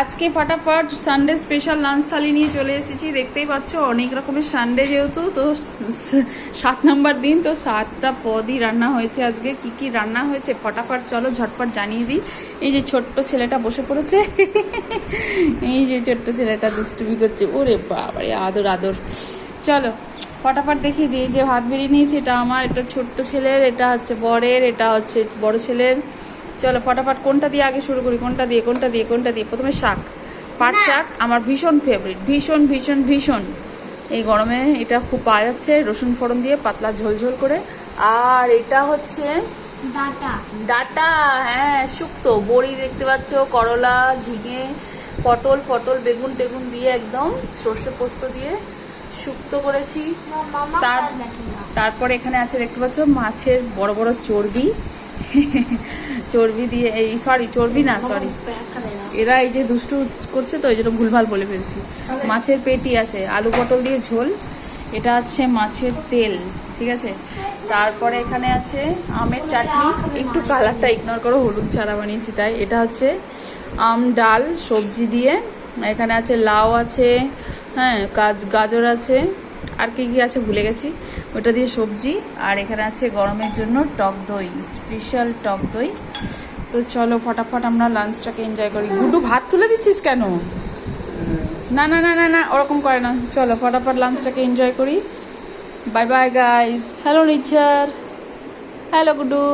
আজকে ফটাফট Sunday special lunch থালি নিয়ে চলে এসেছি। দেখতেই পাচ্ছ অনেক রকমের সানডে, যেহেতু তো 7 নম্বর দিন, তো 7টা পদই রান্না হয়েছে। আজকে কি কি রান্না হয়েছে ফটাফট চলো ঝটপট জানিয়ে দিই। এই যে ছোট্ট ছেলেটা বসে পড়েছে, এই যে ছোট্ট ছেলেটা দুষ্টুমি করছে, ওরে বাবারে আদর আদর। চলো ফটাফট দেখিয়ে দিই। যে ভাত বেরিয়ে নিয়েছি, এটা আমার, এটা ছোট্ট ছেলের, এটা হচ্ছে বরের, এটা হচ্ছে বড় ছেলের। চলো ফটাফট কোনটা দিয়ে আগে শুরু করি, কোনটা দিয়ে প্রথমে শাক, পাট শাক আমার ভীষণ ফেভারিট, ভীষণ ভীষণ ভীষণ। এই গরমে এটা খুব পাওয়া যাচ্ছে, রসুন ফোড়ন দিয়ে পাতলা ঝোলঝোল করে। আর এটা হচ্ছে ডাটা, হ্যাঁ শুক্তো বড়ি দেখতে পাচ্ছ, করলা, ঝিঙে, পটল বেগুন টেগুন দিয়ে একদম সর্ষে পোস্ত দিয়ে শুক্তো করেছি। তারপর এখানে আছে দেখতে পাচ্ছ মাছের বড় বড় চর্বি, চর্বি দিয়ে, এই চর্বি না এরা এই যে দুষ্টু করছে তো, এই জন্য ভুলভাল বলে ফেলছি। মাছের পেটি আছে, আলু পটল দিয়ে ঝোল, এটা আছে মাছের তেল, ঠিক আছে। তারপরে এখানে আছে আমের চাটনি, একটু কালারটা ইগনোর করো, হলুদ ছাড়া বানিয়েছি তাই। এটা হচ্ছে আম ডাল সবজি দিয়ে, এখানে আছে লাউ আছে, হ্যাঁ গাজর আছে, আর কি কি আছে ভুলে গেছি, ওটা দিয়ে সবজি। আর এখানে আছে গরমের জন্য টক দই, স্পেশাল টক দই। তো চলো ফটাফট আমরা লাঞ্চটাকে এনজয় করি। গুড্ডু ভাত তুলে দিচ্ছিস কেন? না না না না না, ওরকম করে না। চলো ফটাফট লাঞ্চটাকে এনজয় করি। Bye bye guys. Hello nature, hello Guddu.